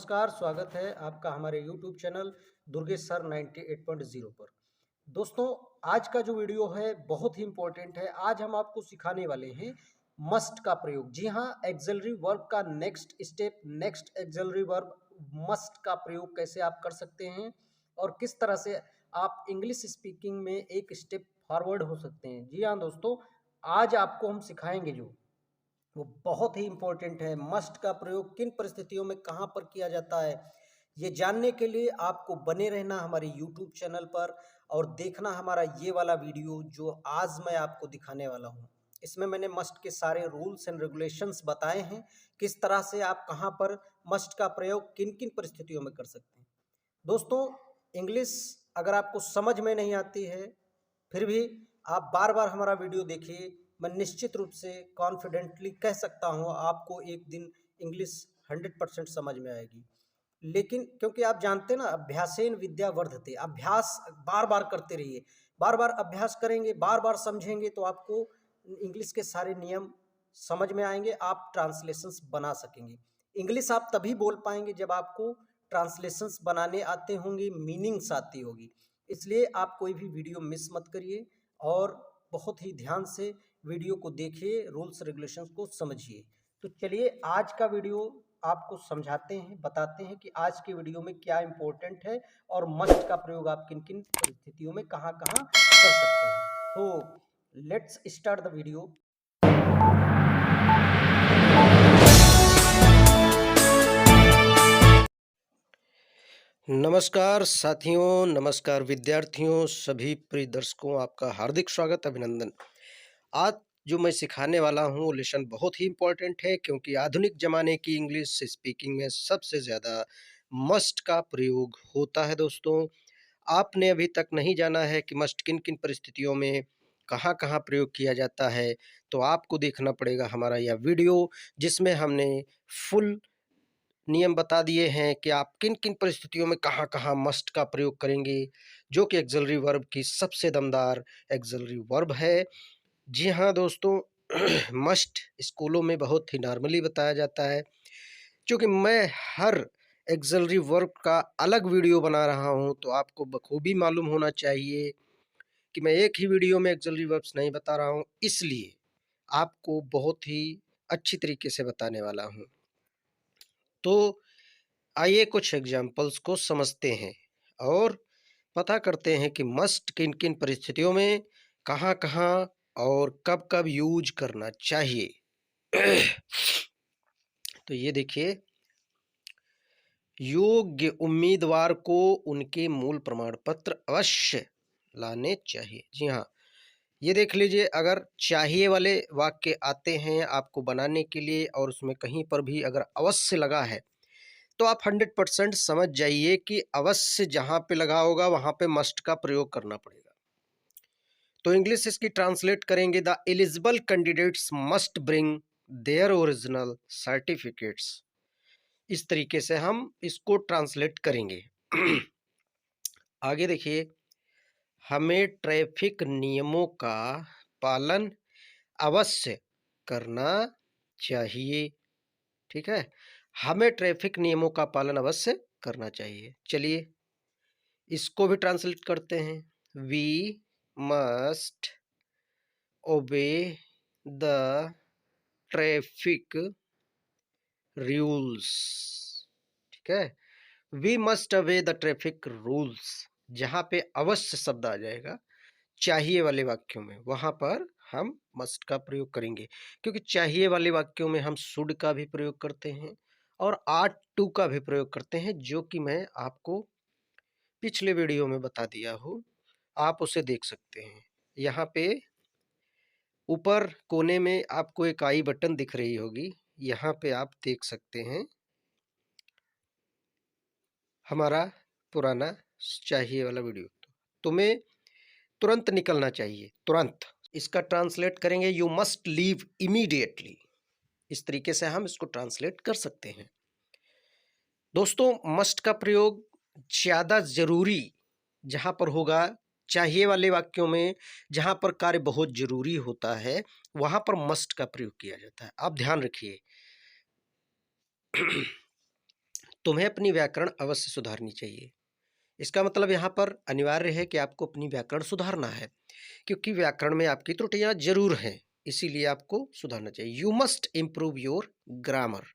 नमस्कार, स्वागत है आपका हमारे YouTube चैनल दुर्गेश सर 98.0 पर। दोस्तों, आज का जो वीडियो है बहुत ही इम्पोर्टेंट है। आज हम आपको सिखाने वाले हैं मस्ट का प्रयोग। जी हाँ, एक्सिलरी वर्ब का next step, next axillary verb must का प्रयोग कैसे आप कर सकते हैं और किस तरह से आप इंग्लिश स्पीकिंग में एक स्टेप फॉरवर्ड हो सकते हैं। जी हाँ दोस्तों, आज आपको हम सिखाएंगे जो वो बहुत ही इम्पोर्टेंट है। मस्ट का प्रयोग किन परिस्थितियों में कहाँ पर किया जाता है, ये जानने के लिए आपको बने रहना हमारे यूट्यूब चैनल पर और देखना हमारा ये वाला वीडियो जो आज मैं आपको दिखाने वाला हूँ। इसमें मैंने मस्ट के सारे रूल्स एंड रेगुलेशंस बताए हैं, किस तरह से आप कहाँ पर मस्ट का प्रयोग किन किन परिस्थितियों में कर सकते हैं। दोस्तों, इंग्लिश अगर आपको समझ में नहीं आती है फिर भी आप बार बार हमारा वीडियो देखिए, मैं निश्चित रूप से कॉन्फिडेंटली कह सकता हूँ आपको एक दिन इंग्लिश 100% समझ में आएगी। लेकिन क्योंकि आप जानते हैं ना, अभ्यासेन विद्या वर्धते, अभ्यास बार बार करते रहिए। बार बार अभ्यास करेंगे, बार बार समझेंगे तो आपको इंग्लिश के सारे नियम समझ में आएंगे, आप ट्रांसलेशंस बना सकेंगे। इंग्लिश आप तभी बोल पाएंगे जब आपको ट्रांसलेशंस बनाने आते होंगे, मीनिंग्स आती होगी। इसलिए आप कोई भी वीडियो मिस मत करिए और बहुत ही ध्यान से वीडियो को देखिए, रूल्स रेगुलेशंस को समझिए। तो चलिए आज का वीडियो आपको समझाते हैं, बताते हैं कि आज की वीडियो में क्या इंपॉर्टेंट है और मस्ट का प्रयोग आप किन किन परिस्थितियों में कहाँ कहाँ कर सकते हैं। तो लेट्स स्टार्ट द वीडियो। नमस्कार साथियों, नमस्कार विद्यार्थियों, सभी प्रिय दर्शकों, आपका हार्दिक स्वागत, अभिनंदन। आज जो मैं सिखाने वाला हूँ लेसन बहुत ही इम्पोर्टेंट है, क्योंकि आधुनिक ज़माने की इंग्लिश स्पीकिंग में सबसे ज़्यादा मस्ट का प्रयोग होता है। दोस्तों, आपने अभी तक नहीं जाना है कि मस्ट किन किन परिस्थितियों में कहाँ कहाँ प्रयोग किया जाता है, तो आपको देखना पड़ेगा हमारा यह वीडियो, जिसमें हमने फुल नियम बता दिए हैं कि आप किन किन परिस्थितियों में कहाँ कहाँ मस्ट का प्रयोग करेंगे, जो कि एक्सिलरी वर्ब की सबसे दमदार एक्सिलरी वर्ब है। जी हाँ दोस्तों, मस्ट स्कूलों में बहुत ही नॉर्मली बताया जाता है। क्योंकि मैं हर एक्सिलरी वर्ब का अलग वीडियो बना रहा हूँ, तो आपको बखूबी मालूम होना चाहिए कि मैं एक ही वीडियो में एक्सिलरी वर्ब्स नहीं बता रहा हूँ, इसलिए आपको बहुत ही अच्छी तरीके से बताने वाला हूँ। तो आइए कुछ एग्जाम्पल्स को समझते हैं और पता करते हैं कि मस्ट किन किन परिस्थितियों में कहाँ कहाँ और कब कब यूज करना चाहिए। तो ये देखिए, योग्य उम्मीदवार को उनके मूल प्रमाण पत्र अवश्य लाने चाहिए। जी हाँ, ये देख लीजिए, अगर चाहिए वाले वाक्य आते हैं आपको बनाने के लिए और उसमें कहीं पर भी अगर अवश्य लगा है, तो आप 100% समझ जाइए कि अवश्य जहाँ पे लगा होगा वहाँ पे मस्ट का प्रयोग करना पड़ेगा। तो इंग्लिश इसकी ट्रांसलेट करेंगे, the eligible candidates must bring their original certificates. इस तरीके से हम इसको ट्रांसलेट करेंगे। आगे देखिए, हमें ट्रैफिक नियमों का पालन अवश्य करना चाहिए। ठीक है, हमें ट्रैफिक नियमों का पालन अवश्य करना चाहिए। चलिए इसको भी ट्रांसलेट करते हैं, we must obey the traffic rules. ठीक है, we must obey the traffic rules. जहाँ पे अवश्य शब्द आ जाएगा चाहिए वाले वाक्यों में, वहां पर हम मस्ट का प्रयोग करेंगे, क्योंकि चाहिए वाले वाक्यों में हम शुड का भी प्रयोग करते हैं और आर टू का भी प्रयोग करते हैं, जो कि मैं आपको पिछले वीडियो में बता दिया हूँ, आप उसे देख सकते हैं। यहाँ पे ऊपर कोने में आपको एक आई बटन दिख रही होगी, यहाँ पे आप देख सकते हैं हमारा पुराना चाहिए वाला वीडियो। तुम्हें तुरंत निकलना चाहिए, तुरंत। इसका ट्रांसलेट करेंगे, यू मस्ट लीव इमीडिएटली। इस तरीके से हम इसको ट्रांसलेट कर सकते हैं। दोस्तों, मस्ट का प्रयोग ज़्यादा ज़रूरी जहाँ पर होगा, चाहिए वाले वाक्यों में जहाँ पर कार्य बहुत ज़रूरी होता है, वहाँ पर मस्ट का प्रयोग किया जाता है। आप ध्यान रखिए। तुम्हें अपनी व्याकरण अवश्य सुधारनी चाहिए। इसका मतलब यहाँ पर अनिवार्य है कि आपको अपनी व्याकरण सुधारना है, क्योंकि व्याकरण में आपकी त्रुटियाँ ज़रूर हैं, इसीलिए आपको सुधारना चाहिए। You must improve your grammar.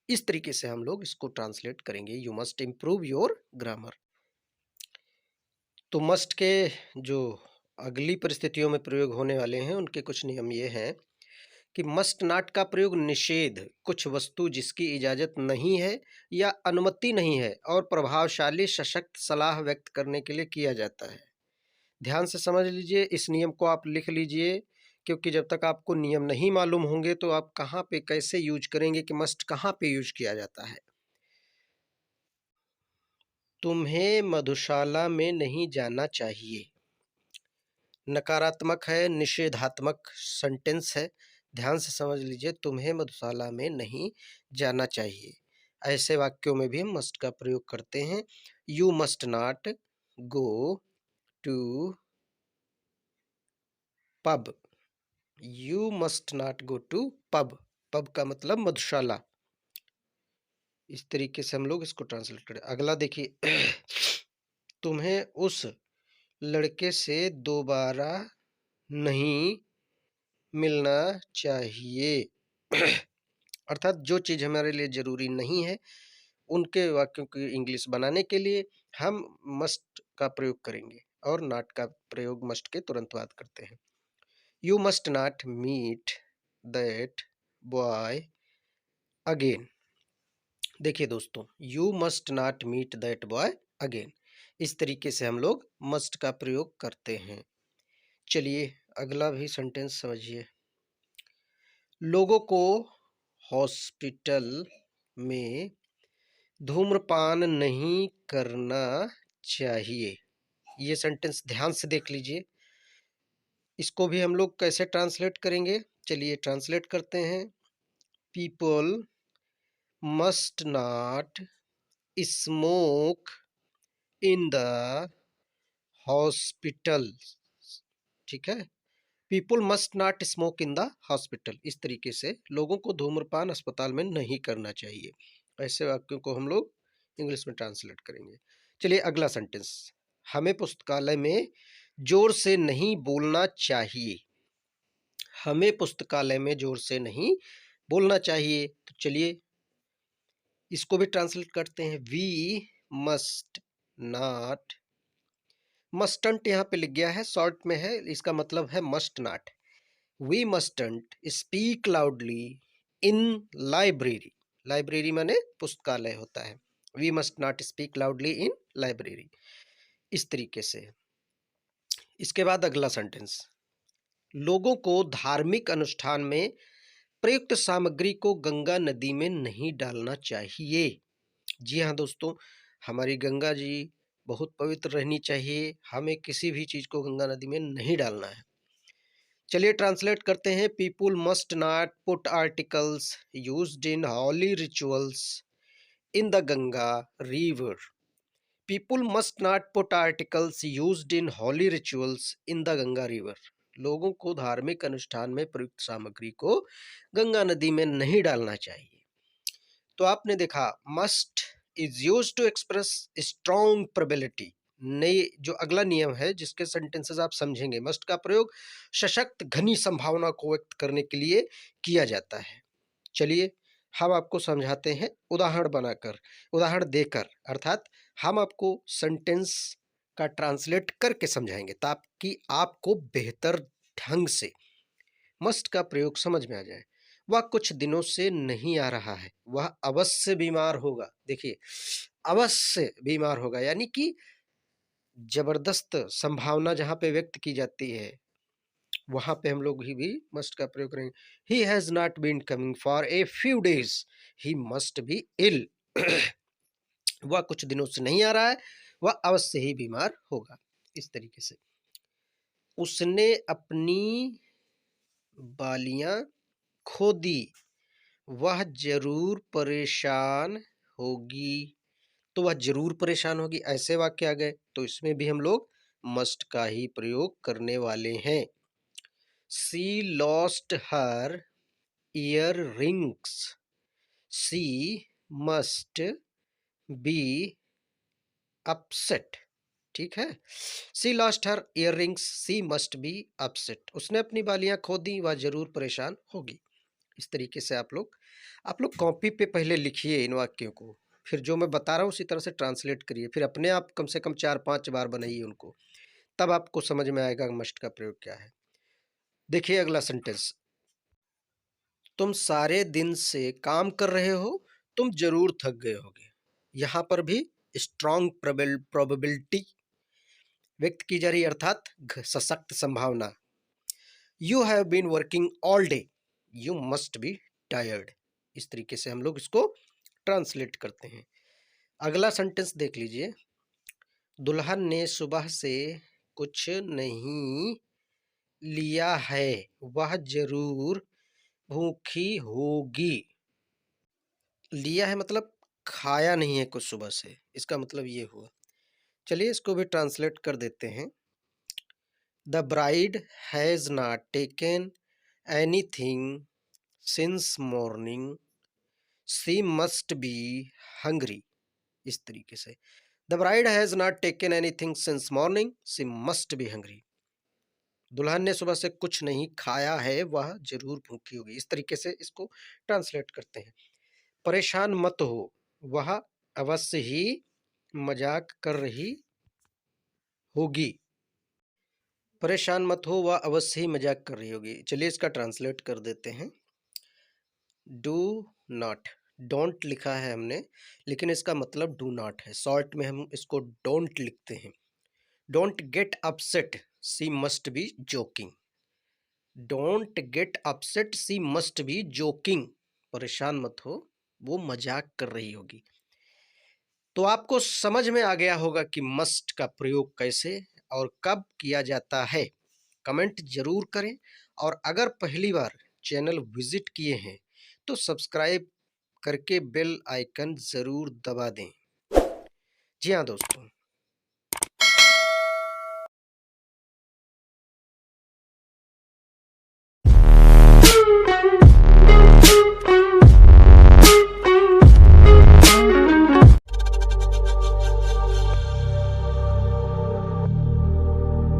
इस तरीके से हम लोग इसको ट्रांसलेट करेंगे, you must improve your grammar. तो मस्ट के जो अगली परिस्थितियों में प्रयोग होने वाले हैं, उनके कुछ नियम ये हैं कि मस्ट नॉट का प्रयोग निषेध, कुछ वस्तु जिसकी इजाज़त नहीं है या अनुमति नहीं है और प्रभावशाली सशक्त सलाह व्यक्त करने के लिए किया जाता है। ध्यान से समझ लीजिए, इस नियम को आप लिख लीजिए, क्योंकि जब तक आपको नियम नहीं मालूम होंगे तो आप कहाँ पे कैसे यूज करेंगे कि मस्ट कहाँ पे यूज किया जाता है। तुम्हें मधुशाला में नहीं जाना चाहिए, नकारात्मक है, निषेधात्मक सेंटेंस है। ध्यान से समझ लीजिए, तुम्हें मधुशाला में नहीं जाना चाहिए। ऐसे वाक्यों में भी हम मस्ट का प्रयोग करते हैं। You must not go to pub. You must not go to pub. Pub का मतलब मधुशाला। इस तरीके से हम लोग इसको ट्रांसलेट करें। अगला देखिए, तुम्हें उस लड़के से दोबारा नहीं मिलना चाहिए। अर्थात जो चीज़ हमारे लिए ज़रूरी नहीं है, उनके वाक्यों की इंग्लिश बनाने के लिए हम मस्ट का प्रयोग करेंगे और नॉट का प्रयोग मस्ट के तुरंत बाद करते हैं। You must not meet that boy again. देखिए दोस्तों, you must not meet that boy again. इस तरीके से हम लोग मस्ट का प्रयोग करते हैं। चलिए अगला भी सेंटेंस समझिए। लोगों को हॉस्पिटल में धूम्रपान नहीं करना चाहिए। ये सेंटेंस ध्यान से देख लीजिए। इसको भी हम लोग कैसे ट्रांसलेट करेंगे, चलिए ट्रांसलेट करते हैं। People must not smoke in the hospital. ठीक है, people must not smoke in the hospital. इस तरीके से लोगों को धूम्रपान अस्पताल में नहीं करना चाहिए। ऐसे वाक्यों को हम लोग इंग्लिश में ट्रांसलेट करेंगे। चलिए अगला सेंटेंस। हमें पुस्तकालय में जोर से नहीं बोलना चाहिए। हमें पुस्तकालय में जोर से नहीं बोलना चाहिए। तो चलिए इसको भी ट्रांसलेट करते हैं। वी मस्ट नॉट, मस्टंट यहाँ पे लिख गया है, शॉर्ट में है, इसका मतलब है must not. We mustn't speak loudly in library. Library माने पुस्तकालय होता है। We must not speak loudly in library. इस तरीके से। इसके बाद अगला सेंटेंस। लोगों को धार्मिक अनुष्ठान में प्रयुक्त सामग्री को गंगा नदी में नहीं डालना चाहिए। जी हाँ दोस्तों, हमारी गंगा जी बहुत पवित्र रहनी चाहिए। हमें किसी भी चीज को गंगा नदी में नहीं डालना है। चलिए ट्रांसलेट करते हैं। People must not put articles used in holy rituals in the Ganga river. People must not put articles used in holy rituals in the Ganga river. लोगों को धार्मिक अनुष्ठान में प्रयुक्त सामग्री को गंगा नदी में नहीं डालना चाहिए। तो आपने देखा, must is used to express strong probability. नई जो अगला नियम है जिसके सेंटेंसेस आप समझेंगे, मस्ट का प्रयोग सशक्त घनी संभावना को व्यक्त करने के लिए किया जाता है। चलिए हम आपको समझाते हैं उदाहरण बनाकर, उदाहरण देकर, अर्थात हम आपको सेंटेंस का ट्रांसलेट करके समझाएंगे ताकि आपको बेहतर ढंग से मस्ट का प्रयोग समझ में आ जाए। वह कुछ दिनों से नहीं आ रहा है, वह अवश्य बीमार होगा। देखिए, अवश्य बीमार होगा यानी कि जबरदस्त संभावना जहां पे व्यक्त की जाती है, वहां पे हम लोग भी मस्ट का प्रयोग करेंगे। He has not been coming for a few days, he must be ill. वह कुछ दिनों से नहीं आ रहा है, वह अवश्य ही बीमार होगा। इस तरीके से। उसने अपनी बालियां खो दी, वह जरूर परेशान होगी। तो वह जरूर परेशान होगी, ऐसे वाक्य आ गए, तो इसमें भी हम लोग मस्ट का ही प्रयोग करने वाले हैं। She lost her earrings, she must be upset. ठीक है। She lost her earrings, she must be upset. उसने अपनी बालियां खो दी, वह जरूर परेशान होगी। इस तरीके से आप लोग कॉपी पे पहले लिखिए इन वाक्यों को, फिर जो मैं बता रहा हूँ उसी तरह से ट्रांसलेट करिए, फिर अपने आप कम से कम 4-5 बार बनाइए उनको, तब आपको समझ में आएगा मस्ट का प्रयोग क्या है। देखिए अगला सेंटेंस, तुम सारे दिन से काम कर रहे हो, तुम जरूर थक गए होगे। यहां पर भी स्ट्रॉन्ग प्रोबेबिलिटी व्यक्त की जा रही, अर्थात सशक्त संभावना। You have been working all day, you must be tired. इस तरीके से हम लोग इसको ट्रांसलेट करते हैं। अगला सेंटेंस देख लीजिए, दुल्हन ने सुबह से कुछ नहीं लिया है, वह जरूर भूखी होगी। लिया है मतलब खाया नहीं है कुछ सुबह से, इसका मतलब ये हुआ। चलिए इसको भी ट्रांसलेट कर देते हैं। The bride has not taken anything since morning, she must be hungry. इस तरीके से, the bride has not taken anything since morning, she must be hungry. दुल्हन ने सुबह से कुछ नहीं खाया है, वह जरूर भूखी होगी। इस तरीके से इसको ट्रांसलेट करते हैं। परेशान मत हो, वह अवश्य ही मजाक कर रही होगी। परेशान मत हो, वह अवश्य ही मजाक कर रही होगी। चलिए इसका ट्रांसलेट कर देते हैं। डू नॉट, डोंट लिखा है हमने, लेकिन इसका मतलब डू नॉट है। शॉर्ट में हम इसको डोंट लिखते हैं। Don't get upset, she must be joking. Don't get upset, she must be joking. परेशान मत हो, वो मजाक कर रही होगी। तो आपको समझ में आ गया होगा कि मस्ट का प्रयोग कैसे और कब किया जाता है। कमेंट जरूर करें, और अगर पहली बार चैनल विजिट किए हैं तो सब्सक्राइब करके बेल आइकन जरूर दबा दें। जी हाँ दोस्तों,